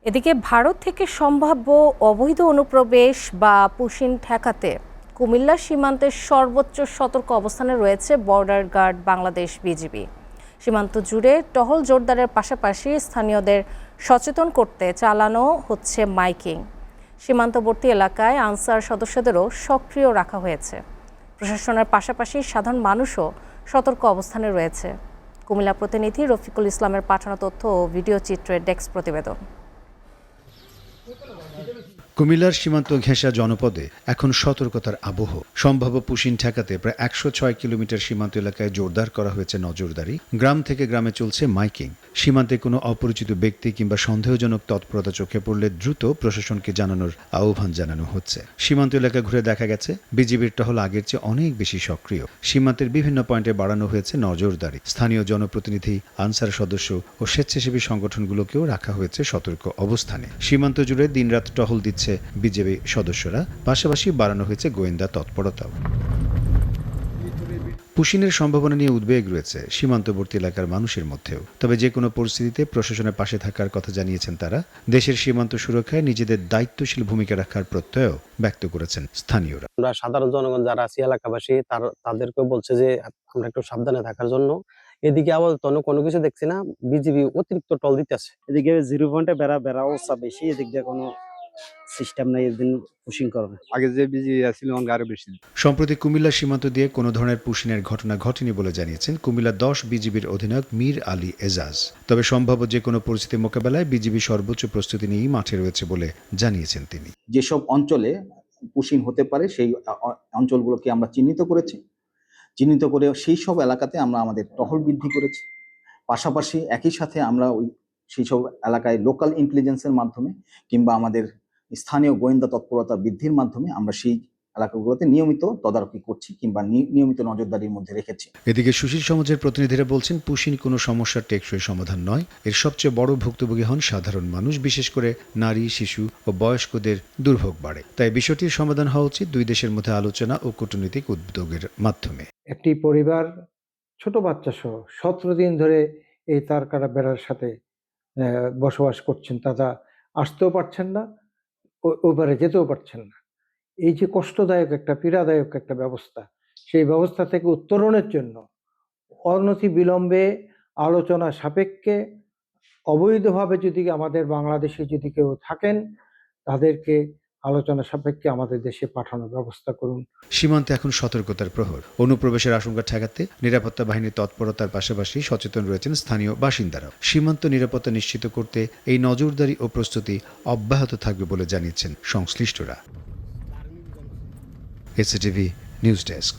এদিকে ভারত থেকে সম্ভাব্য অবৈধ অনুপ্রবেশ বা পুশিন ঠেকাতে কুমিল্লা সীমান্তের সর্বোচ্চ সতর্ক অবস্থানে রয়েছে বর্ডার গার্ড বাংলাদেশ বিজিবি। সীমান্ত জুড়ে টহল জোরদারের পাশাপাশি স্থানীয়দের সচেতন করতে চালানো হচ্ছে মাইকিং। সীমান্তবর্তী এলাকায় আনসার সদস্যদেরও সক্রিয় রাখা হয়েছে। প্রশাসনের পাশাপাশি সাধারণ মানুষও সতর্ক অবস্থানে রয়েছে। কুমিল্লা প্রতিনিধি রফিকুল ইসলামের পাঠানো তথ্য ও ভিডিও চিত্রের ডেস্ক প্রতিবেদন। কুমিল্লার সীমান্ত ঘেঁষা জনপদে এখন সতর্কতার আবহ। সম্ভাব্য পুশিন ঠেকাতে প্রায় ১০৬ কিলোমিটার সীমান্ত এলাকায় জোরদার করা হয়েছে নজরদারি। গ্রাম থেকে গ্রামে চলছে মাইকিং। সীমান্তে কোনো অপরিচিত ব্যক্তি কিংবা সন্দেহজনক তৎপরতা চোখে পড়লে দ্রুত প্রশাসনকে জানানোর আহ্বান জানানো হচ্ছে। সীমান্ত এলাকা ঘুরে দেখা গেছে বিজিবির টহল আগের চেয়ে অনেক বেশি সক্রিয়। সীমান্তের বিভিন্ন পয়েন্টে বাড়ানো হয়েছে নজরদারি। স্থানীয় জনপ্রতিনিধি, আনসার সদস্য ও স্বেচ্ছাসেবী সংগঠনগুলোকেও রাখা হয়েছে সতর্ক অবস্থানে। সীমান্ত জুড়ে দিনরাত টহল দিচ্ছে বিজেপি সদস্যরা, পাশাপাশি বাড়ানো হয়েছে গোয়েন্দা তৎপরতাও। পুশিনের সম্ভাবনা নিয়ে উদ্বেগ রয়েছে সীমান্তবর্তী এলাকার মানুষের মধ্যেও। তবে যে কোনো পরিস্থিতিতে প্রশাসনের পাশে থাকার কথা জানিয়েছেন তারা। দেশের সীমান্ত সুরক্ষায় নিজেদের দায়িত্বশীল ভূমিকা রাখার প্রত্যয়ও ব্যক্ত করেছেন স্থানীয়রা। আমরা সাধারণ জনগণ যারা আছি এলাকাবাসী তাদেরকেও বলছে যে আমরা একটু সাবধানে থাকার জন্য। এদিকে আপাতত কোনো কিছু দেখছি না, বিজিবি অতিরিক্ত টল দিতেছে। এদিকে 0 পয়েন্টে বেড়া অবস্থা বেশি, এদিক দিয়ে কোনো সিস্টেম নাই, এদিন পুশিং করবে। আগে যে বিজিবি ছিল আরো বেশি। সম্প্রতি কুমিল্লা সীমান্ত দিয়ে কোনো ধরনের পুশিনের ঘটনা ঘটেনি বলে জানিয়েছেন কুমিল্লা 10 বিজিবির অধিনায়ক মীর আলী এজাজ। তবে সম্ভাব্য যে কোনো পরিস্থিতি মোকাবেলায় বিজিবি সর্বোচ্চ প্রস্তুতি নিয়েই মাঠে রয়েছে বলে জানিয়েছেন তিনি। যেসব অঞ্চলে পুশিং হতে পারে সেই অঞ্চলগুলোকে আমরা চিহ্নিত করে সেই সব এলাকাতে আমরা আমাদের টহল বৃদ্ধি করেছি। পাশাপাশি একই সাথে আমরা সেই সব এলাকায় লোকাল ইন্টেলিজেন্সের মাধ্যমে কিংবা আমাদের স্থানীয় গোয়েন্দা তৎপরতা বৃদ্ধির মাধ্যমে আমরা সেই এলাকাগুলোতে নিয়মিত তদারকি করছি কিংবা নিয়মিত নজরদারির মধ্যে রেখেছি। এদিকে সুশীল সমাজের প্রতিনিধিরা বলছেন পুশিন কোনো সমস্যার টেকসই সমাধান নয়। এর সবচেয়ে বড় ভুক্তভোগী হন সাধারণ মানুষ, বিশেষ করে নারী, শিশু ও বয়স্কদের দুর্ভোগ বাড়ে। তাই বিষয়টির সমাধান হওয়া উচিত দুই দেশের মধ্যে আলোচনা ও কূটনৈতিক উদ্যোগের মাধ্যমে। একটি পরিবার ছোট বাচ্চা সহ 17 দিন ধরে এই তারকাটা বেড়ার সাথে বসবাস করছেন। তারা আসতেও পারছেন না, ওপারে যেতেও পারছেন না। এই যে কষ্টদায়ক একটা পীড়াদায়ক একটা ব্যবস্থা, সেই ব্যবস্থা থেকে উত্তরণের জন্য অনতি বিলম্বে আলোচনা সাপেক্ষে অবৈধভাবে যদি আমাদের বাংলাদেশে যদি কেউ থাকেন তাদেরকে আলোচনা সাপেক্ষে আমাদের দেশে পাঠানোর ব্যবস্থা করুন। সীমান্তে এখন সতর্কতার প্রহর। অনুপ্রবেশের আশঙ্কা ঠেকাতে নিরাপত্তা বাহিনীর তৎপরতার পাশাপাশি সচেতন রয়েছেন স্থানীয় বাসিন্দারাও। সীমান্ত নিরাপত্তা নিশ্চিত করতে এই নজরদারি ও প্রস্তুতি অব্যাহত থাকবে বলে জানিয়েছেন সংশ্লিষ্টরা। SATV news desk.